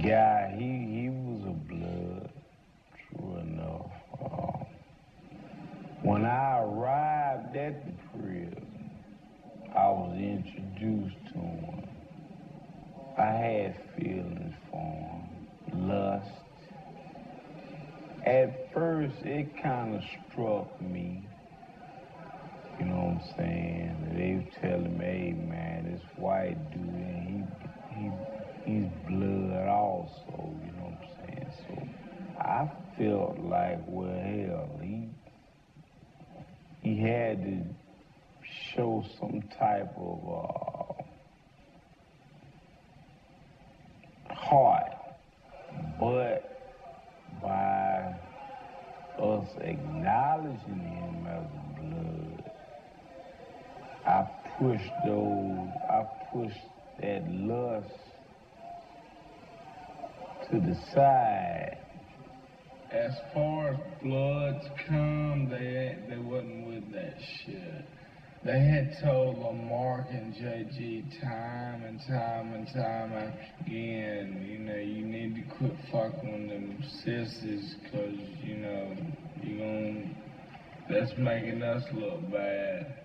guy, he was a blood, true enough. When I arrived at the prison, I was introduced to him. I had feelings for him, lust. At first, it kind of struck me, you know what I'm saying? They were telling me, hey man, this white dude, and he's blood also, you know what I'm saying? So I felt like, well, hell, he had to show some type of heart, but by us acknowledging him as a blood, I pushed that lust to the side. As far as Bloods come, they wasn't with that shit. They had told Lamarck and JG time and time again, you know, you need to quit fucking with them sissies, cause, you know, that's making us look bad.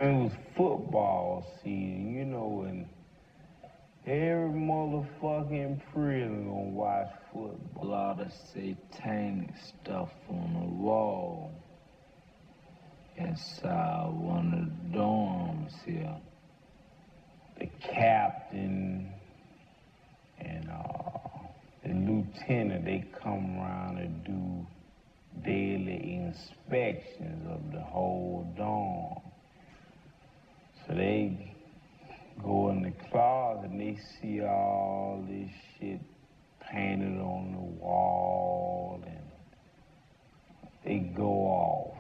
It was football season, you know, and every motherfucking prison gonna watch football. A lot of satanic stuff on the wall inside one of the dorms here. The captain and the lieutenant, they come around and do daily inspections of the whole dorm. So they go in the closet and they see all this shit painted on the wall, and they go off.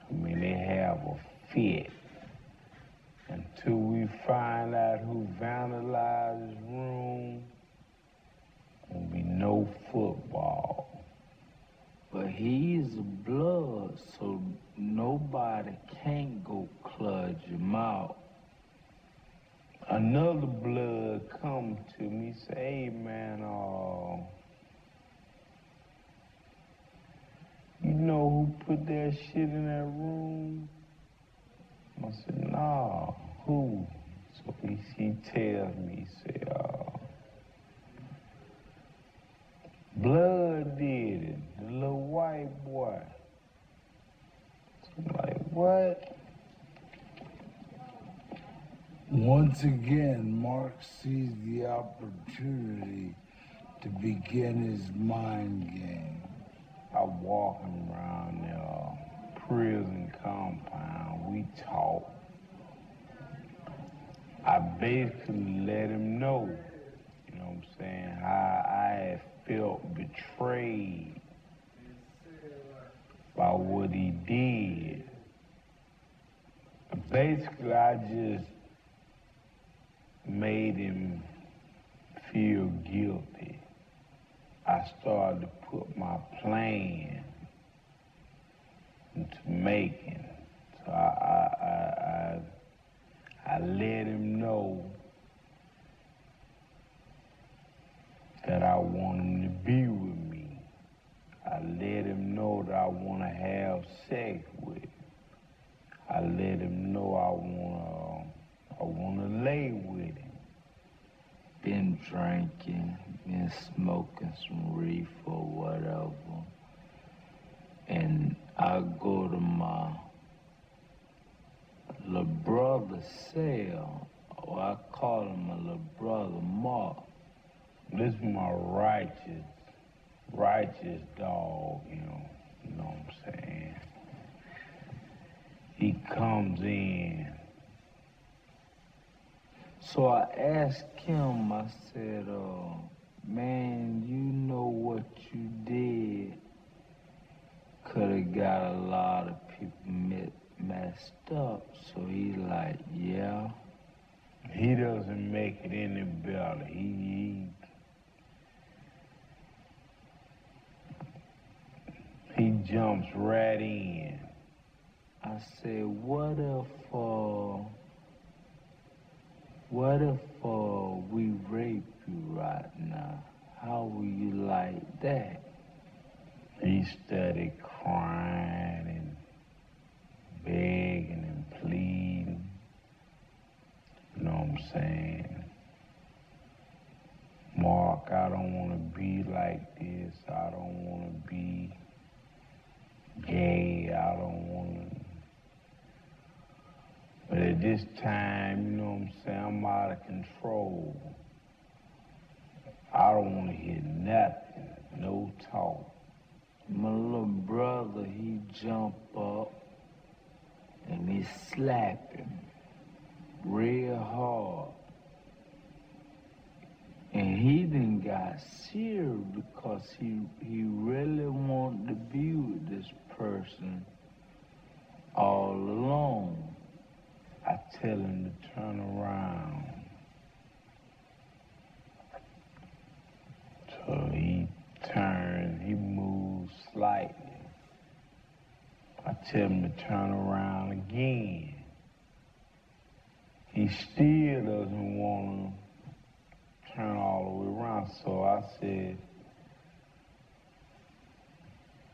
I mean, they have a fit. Until we find out who vandalized his room, there'll be no football. But he's a blood, so nobody can't go clutch him out. Another blood come to me, say, hey man, you know who put that shit in that room? I said, nah, who? So he tells me, he say, Blood did it, the little white boy. So I'm like, what? Once again, Mark sees the opportunity to begin his mind game. I walk him around the prison compound, we talk. I basically let him know, you know what I'm saying, how I had felt betrayed by what he did. Basically, I just made him feel guilty. I started to put my plan into making. So I let him know that I want him to be with me. I let him know that I want to have sex with him. I let him know I want to lay with him. Been drinking, been smoking some reefer or whatever. And I go to my little brother's cell, or I call him my little brother, Mark. This is my righteous dog, you know what I'm saying? He comes in. So I asked him, I said, man, you know what you did could have got a lot of people messed up. So he's like, yeah. He doesn't make it any better. He jumps right in. I said, what if we rape you right now, how will you like that? He started crying and begging and pleading. You know what I'm saying? Mark, I don't want to be like this. I don't want to be gay. I don't want to. But at this time, you know what I'm saying, I'm out of control. I don't want to hear nothing, no talk. My little brother, he jump up and he slap him real hard. And he done got serious because he really wanted to be with this person all alone. I tell him to turn around. So he turns, he moves slightly. I tell him to turn around again. He still doesn't want to turn all the way around. So I said,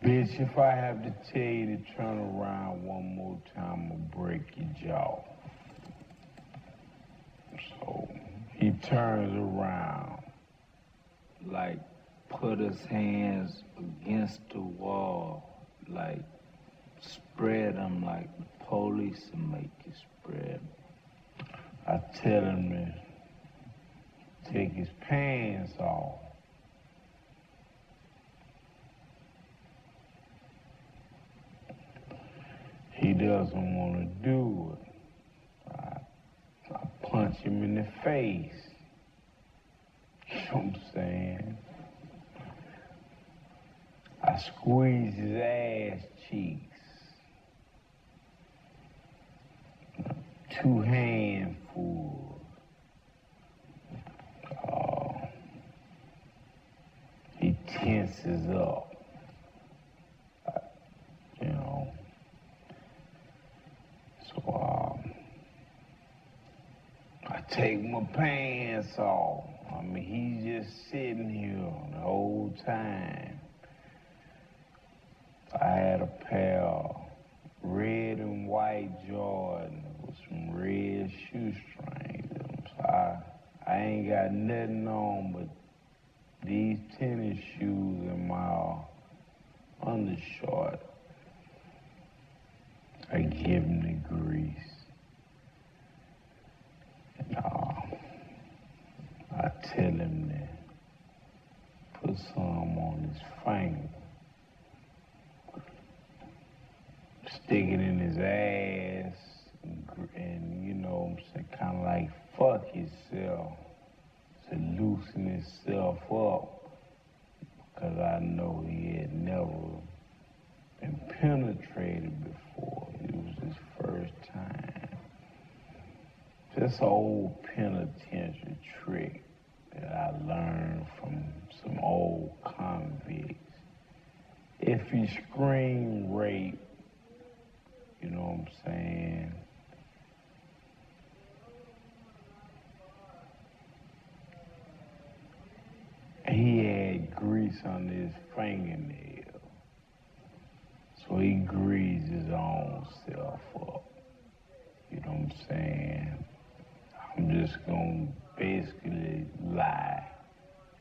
bitch, if I have to tell you to turn around one more time, I'll break your jaw. So he turns around, like put his hands against the wall, like spread them like the police and make you spread 'em. I tell him to take his pants off. He doesn't want to do it. I punch him in the face. You know what I'm saying? I squeeze his ass cheeks. 2 handfuls. He tenses up. You know. So I take my pants off. I mean, he's just sitting here the whole time. I had a pair of red and white Jordan with some red shoestrings in them. So I ain't got nothing on but these tennis shoes and my undershort. I give him the grease. And I tell him to put some on his finger. Stick it in his ass and you know what I'm saying, kind of like fuck himself to loosen himself up, because I know he had never been penetrated before. It was his first time. This old penitentiary trick that I learned from some old convicts. If you scream rape, you know what I'm saying, he had grease on his fingernail. So he greased his own self up. You know what I'm saying? I'm just gonna basically lie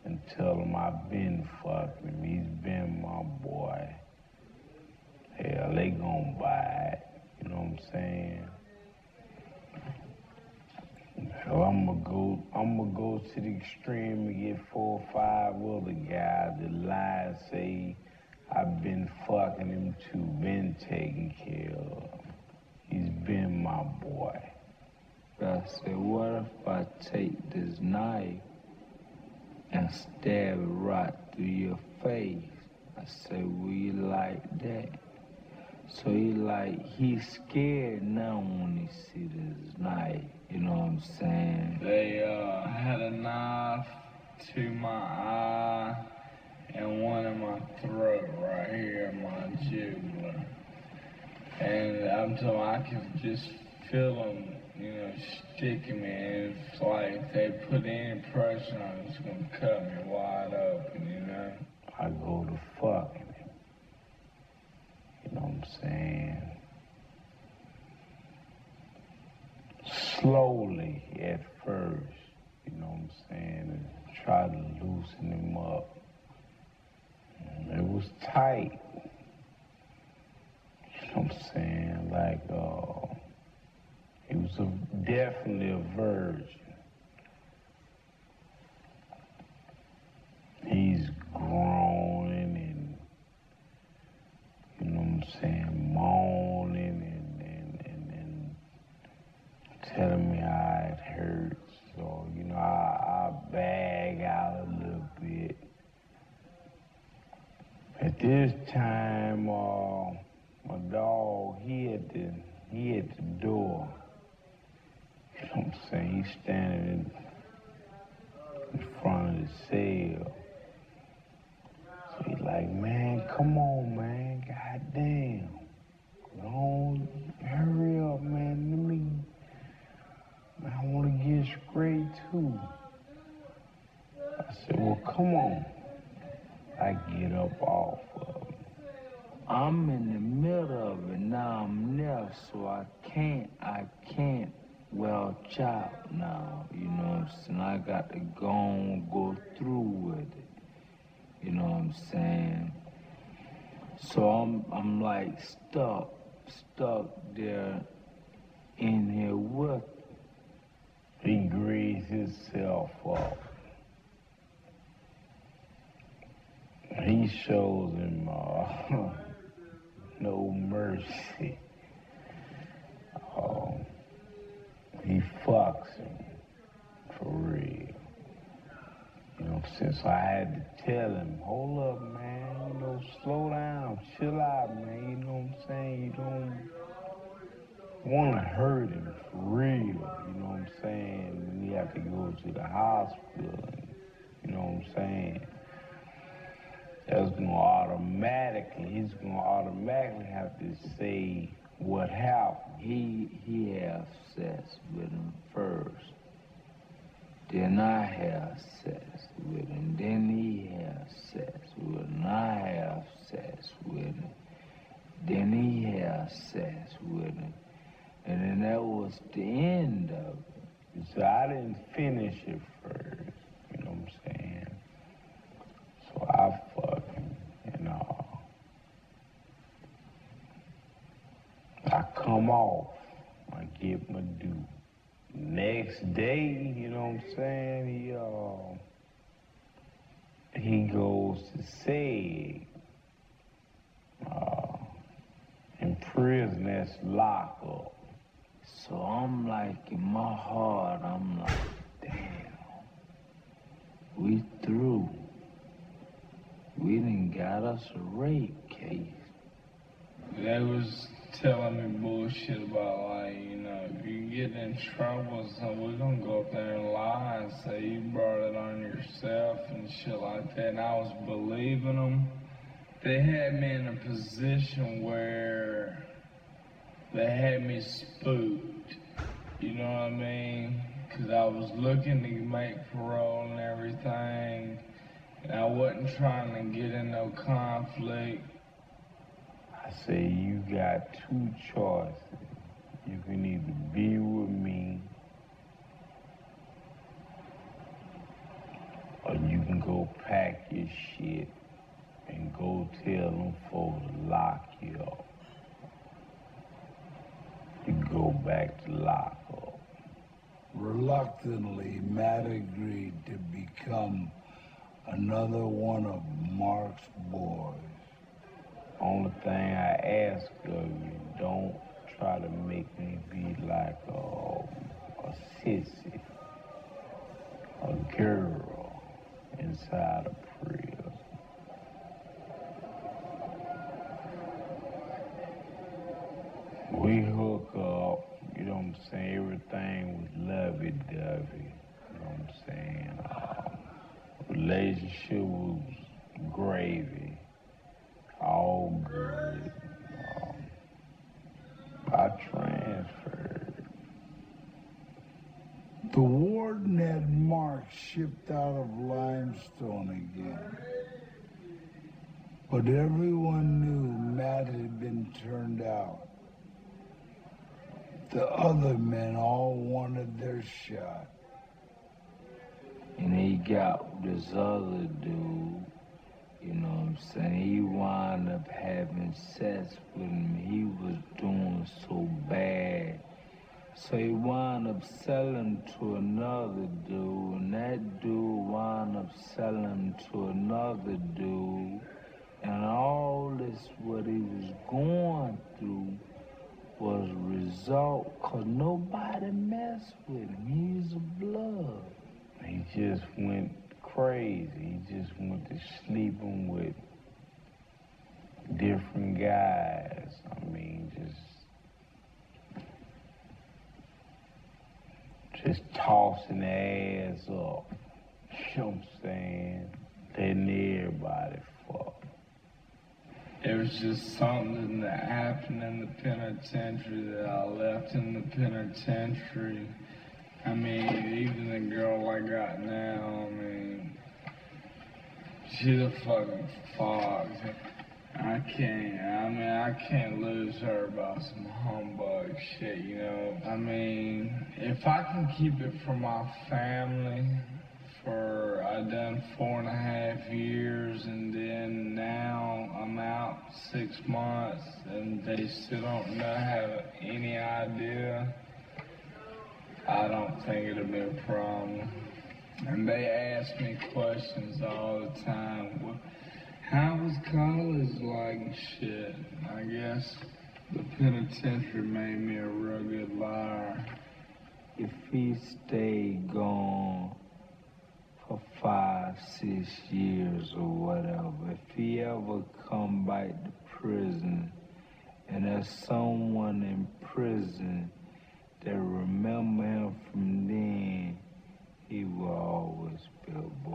and tell him I've been fucking him. He's been my boy. Hell, they gonna buy it. You know what I'm saying? So I'm gonna go to the extreme and get 4 or 5 other guys that lie and say I've been fucking him too, been taking care of him. He's been my boy. I said, what if I take this knife and stab it right through your face? I said, will you like that? So he's scared now when he see this knife, you know what I'm saying? They had a knife to my eye and one in my throat right here in my jugular. And I'm telling you, I could just feel them, sticking me. And it's like if they put any pressure on it, it's gonna cut me wide open. I go to fucking him. You know what I'm saying? Slowly at first, you know what I'm saying, and try to loosen him up. And it was tight. You know what I'm saying? Like, he was definitely a virgin. He's groaning and, you know what I'm saying, moaning and telling me how it hurts. So, I bag out a little bit. At this time, my dog, he at the door. You know what I'm saying? He's standing in front of the cell. So he's like, man, come on, man, goddamn. Go on, hurry up, man, I want to get straight too. I said, well, come on. I get up off of him. I'm in the middle of it now. I'm there, so I can't welch out now. You know what I'm saying? I got to go through with it. You know what I'm saying? So I'm like stuck there in here with him. He greased himself up. He shows him no mercy. He fucks him for real. You know, since I had to tell him, hold up, man, slow down, chill out, man, you know what I'm saying? You don't want to hurt him for real, you know what I'm saying? And you have to go to the hospital, and, you know what I'm saying? He's gonna automatically have to say what happened. He have sex with him first. Then I have sex with him. Then he have sex with him. I have sex with him. Then he have sex with him. And then that was the end of it. So I didn't finish it first, you know what I'm saying? So I fucked him, I come off, I get my due. Next day, you know what I'm saying, he goes to say, in prison, that's lockup. So I'm like, in my heart, I'm like, damn, we through. We done got us a rape case. They was telling me bullshit about, like, if you get in trouble, so we're gonna go up there and lie and say you brought it on yourself and shit like that. And I was believing them. They had me in a position where they had me spooked. You know what I mean? Because I was looking to make parole and everything. And I wasn't trying to get in no conflict. I say, you got two choices. You can either be with me, or you can go pack your shit and go tell them folks to lock you up. You go back to lock up. Reluctantly, Matt agreed to become another one of Mark's boys. Only thing I ask of you, don't try to make me be like a sissy, a girl inside a prison. We hook up, you know what I'm saying, everything was lovey-dovey, you know what I'm saying. Relationship was gravy, all good. I transferred. The warden had Mark shipped out of Limestone again. But everyone knew Matt had been turned out. The other men all wanted their shot. And he got this other dude, you know what I'm saying? He wound up having sex with him. He was doing so bad. So he wound up selling to another dude, and that dude wound up selling to another dude. And all this, what he was going through, was a result, because nobody messed with him. He's a blood. He just went crazy. He just went to sleeping with different guys. I mean, just tossing their ass up. You know what I'm saying? Letting everybody fuck. It was just something that happened in the penitentiary that I left in the penitentiary. I mean, even the girl I got now, I mean, she's a fucking fox. I can't lose her about some humbug shit, you know? I mean, if I can keep it from my family I done 4.5 years, and then now I'm out 6 months, and they still don't have any idea, I don't think it'll be a problem. And they ask me questions all the time. Well, how was college like? Shit, I guess the penitentiary made me a real good liar. If he stayed gone for 5, 6 years or whatever, if he ever come back to prison and there's someone in prison that remember him from then, he will always be a boy.